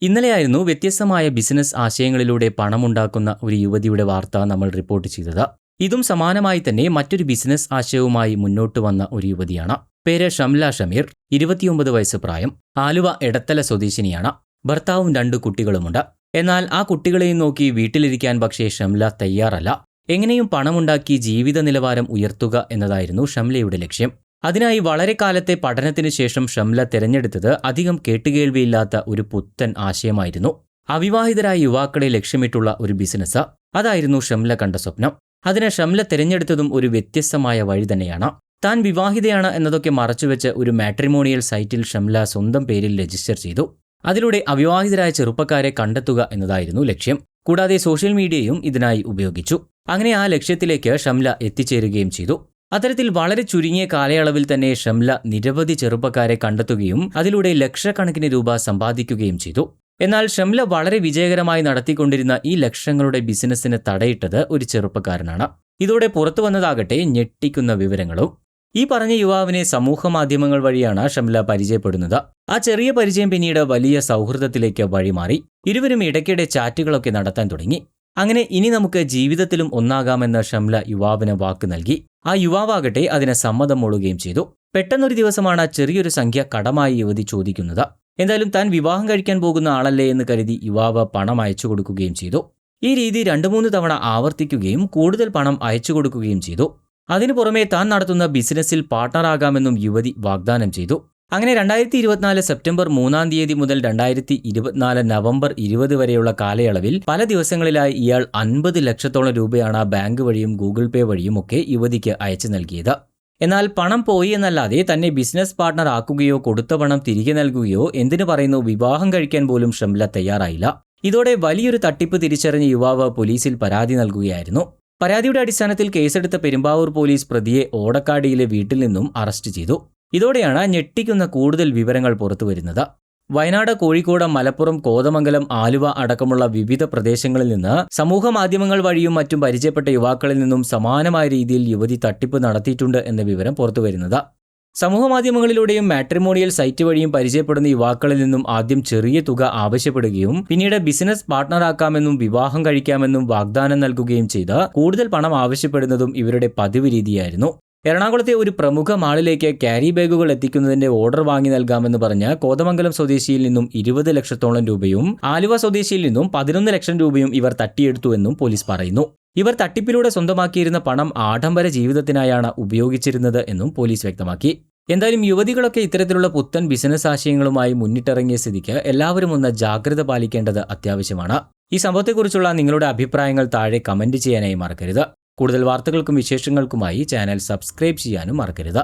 ഇന്നലെയായിരുന്നു വ്യത്യസ്തമായ ബിസിനസ് ആശയങ്ങളിലൂടെ പണമുണ്ടാക്കുന്ന ഒരു യുവതിയുടെ വാർത്ത നമ്മൾ റിപ്പോർട്ട് ചെയ്തത്. ഇതും സമാനമായി തന്നെ മറ്റൊരു ബിസിനസ് ആശയവുമായി മുന്നോട്ട് വന്ന ഒരു യുവതിയാണ്. പേര് ഷംല ഷമീർ, 29 വയസ്സ് പ്രായം. ആലുവ എടത്തല സ്വദേശിനിയാണ്. ഭർത്താവും 2 കുട്ടികളുമുണ്ട്. എന്നാൽ ആ കുട്ടികളെയും നോക്കി വീട്ടിലിരിക്കാൻ പക്ഷേ ഷംല തയ്യാറല്ല. എങ്ങനെയും പണമുണ്ടാക്കി ജീവിത നിലവാരം ഉയർത്തുക എന്നതായിരുന്നു ഷംലയുടെ ലക്ഷ്യം. അതിനായി വളരെ കാലത്തെ പഠനത്തിന് ശേഷം ഷംല തിരഞ്ഞെടുത്തത് അധികം കേട്ടുകേൾവിയില്ലാത്ത ഒരു പുത്തൻ ആശയമായിരുന്നു. അവിവാഹിതരായ യുവാക്കളെ ലക്ഷ്യമിട്ടുള്ള ഒരു ബിസിനസ്. അതായിരുന്നു ഷംല കണ്ട സ്വപ്നം. അതിന് ഷംല തിരഞ്ഞെടുത്തതും ഒരു വ്യത്യസ്തമായ വഴി തന്നെയാണ്. താൻ വിവാഹിതയാണ് എന്നതൊക്കെ മറച്ചുവെച്ച് ഒരു മാട്രിമോണിയൽ സൈറ്റിൽ ഷംല സ്വന്തം പേരിൽ രജിസ്റ്റർ ചെയ്തു. അതിലൂടെ അവിവാഹിതരായ ചെറുപ്പക്കാരെ കണ്ടെത്തുക എന്നതായിരുന്നു ലക്ഷ്യം. കൂടാതെ സോഷ്യൽ മീഡിയയും ഇതിനായി ഉപയോഗിച്ചു. അങ്ങനെ ആ ലക്ഷ്യത്തിലേക്ക് ഷംല എത്തിച്ചേരുകയും ചെയ്തു. അത്തരത്തിൽ വളരെ ചുരുങ്ങിയ കാലയളവിൽ തന്നെ ഷംല നിരവധി ചെറുപ്പക്കാരെ കണ്ടെത്തുകയും അതിലൂടെ ലക്ഷക്കണക്കിന് രൂപ സമ്പാദിക്കുകയും ചെയ്തു. എന്നാൽ ഷംല വളരെ വിജയകരമായി നടത്തിക്കൊണ്ടിരുന്ന ഈ ലക്ഷങ്ങളുടെ ബിസിനസ്സിന് തടയിട്ടത് ഒരു ചെറുപ്പക്കാരനാണ്. ഇതോടെ പുറത്തു വന്നതാകട്ടെ ഞെട്ടിക്കുന്ന വിവരങ്ങളും. ഈ പറഞ്ഞ യുവാവിനെ സമൂഹ മാധ്യമങ്ങൾ വഴിയാണ് ഷംല പരിചയപ്പെടുന്നത്. ആ ചെറിയ പരിചയം പിന്നീട് വലിയ സൗഹൃദത്തിലേക്ക് വഴിമാറി. ഇരുവരും ഇടയ്ക്കിടെ ചാറ്റുകളൊക്കെ നടത്താൻ തുടങ്ങി. അങ്ങനെ ഇനി നമുക്ക് ജീവിതത്തിലും ഒന്നാകാമെന്ന് ഷംല യുവാവിന് വാക്ക് നൽകി. ആ യുവാവാകട്ടെ അതിന് സമ്മതം മൂളുകയും ചെയ്തു. പെട്ടെന്നൊരു ദിവസമാണ് ചെറിയൊരു സംഖ്യ കടമായി യുവതി ചോദിക്കുന്നത്. എന്തായാലും താൻ വിവാഹം കഴിക്കാൻ പോകുന്ന ആളല്ലേ എന്ന് കരുതി യുവാവ് പണം അയച്ചു കൊടുക്കുകയും ചെയ്തു. ഈ രീതി 2-3 തവണ ആവർത്തിക്കുകയും കൂടുതൽ പണം അയച്ചു കൊടുക്കുകയും ചെയ്തു. അതിനു പുറമെ താൻ നടത്തുന്ന ബിസിനസ്സിൽ പാർട്ണറാകാമെന്നും യുവതി വാഗ്ദാനം ചെയ്തു. അങ്ങനെ 2024 സെപ്റ്റംബർ 3-ാം തീയതി മുതൽ 2024 നവംബർ 20 വരെയുള്ള കാലയളവിൽ പല ദിവസങ്ങളിലായി ഇയാൾ 50 ലക്ഷത്തോളം രൂപയാണ് ബാങ്ക് വഴിയും ഗൂഗിൾ പേ വഴിയും ഒക്കെ യുവതിക്ക് അയച്ചു നൽകിയത്. എന്നാൽ പണം പോയി എന്നല്ലാതെ തന്നെ ബിസിനസ് പാർട്ണർ ആക്കുകയോ കൊടുത്ത പണം തിരികെ നൽകുകയോ എന്തിനു പറയുന്നു വിവാഹം കഴിക്കാൻ പോലും ഷംല തയ്യാറായില്ല. ഇതോടെ വലിയൊരു തട്ടിപ്പ് തിരിച്ചറിഞ്ഞ യുവാവ് പോലീസിൽ പരാതി നൽകുകയായിരുന്നു. പരാതിയുടെ അടിസ്ഥാനത്തിൽ കേസെടുത്ത പെരുമ്പാവൂർ പോലീസ് പ്രതിയെ ഓടക്കാടിയിലെ വീട്ടിൽ നിന്നും അറസ്റ്റ് ചെയ്തു. ഇതോടെയാണ് ഞെട്ടിക്കുന്ന കൂടുതൽ വിവരങ്ങൾ പുറത്തുവരുന്നത്. വയനാട്, കോഴിക്കോട്, മലപ്പുറം, കോതമംഗലം, ആലുവ അടക്കമുള്ള വിവിധ പ്രദേശങ്ങളിൽ നിന്ന് സമൂഹ മാധ്യമങ്ങൾ വഴിയും മറ്റും പരിചയപ്പെട്ട യുവാക്കളിൽ നിന്നും സമാനമായ രീതിയിൽ യുവതി തട്ടിപ്പ് നടത്തിയിട്ടുണ്ട് എന്ന വിവരം പുറത്തുവരുന്നത്. സമൂഹ മാധ്യമങ്ങളിലൂടെയും മാട്രിമോണിയൽ സൈറ്റ് വഴിയും പരിചയപ്പെടുന്ന യുവാക്കളിൽ നിന്നും ആദ്യം ചെറിയ തുക ആവശ്യപ്പെടുകയും പിന്നീട് ബിസിനസ് പാർട്ണറാക്കാമെന്നും വിവാഹം കഴിക്കാമെന്നും വാഗ്ദാനം നൽകുകയും ചെയ്ത് കൂടുതൽ പണം ആവശ്യപ്പെടുന്നതും ഇവരുടെ പതിവ് രീതിയായിരുന്നു. എറണാകുളത്തെ ഒരു പ്രമുഖ മാളിലേക്ക് ക്യാരി ബാഗുകൾ എത്തിക്കുന്നതിന്റെ ഓർഡർ വാങ്ങി നൽകാമെന്ന് പറഞ്ഞ് കോതമംഗലം സ്വദേശിയിൽ നിന്നും 20 ലക്ഷത്തോളം രൂപയും ആലുവ സ്വദേശിയിൽ നിന്നും 11 ലക്ഷം രൂപയും ഇവർ തട്ടിയെടുത്തുവെന്നും പോലീസ് പറയുന്നു. ഇവർ തട്ടിപ്പിലൂടെ സ്വന്തമാക്കിയിരുന്ന പണം ആഡംബര ജീവിതത്തിനായാണ് ഉപയോഗിച്ചിരുന്നത് എന്നും പോലീസ് വ്യക്തമാക്കി. എന്തായാലും യുവതികളൊക്കെ ഇത്തരത്തിലുള്ള പുത്തൻ ബിസിനസ് ആശയങ്ങളുമായി മുന്നിട്ടിറങ്ങിയ സ്ഥിതിക്ക് എല്ലാവരും ഒന്ന് ജാഗ്രത പാലിക്കേണ്ടത് അത്യാവശ്യമാണ്. ഈ സംഭവത്തെക്കുറിച്ചുള്ള നിങ്ങളുടെ അഭിപ്രായങ്ങൾ താഴെ കമന്റ് ചെയ്യാനായി മറക്കരുത്. കൂടുതൽ വാർത്തകൾക്കും വിശേഷങ്ങൾക്കുമായി ചാനൽ സബ്സ്ക്രൈബ് ചെയ്യാനും മറക്കരുത്.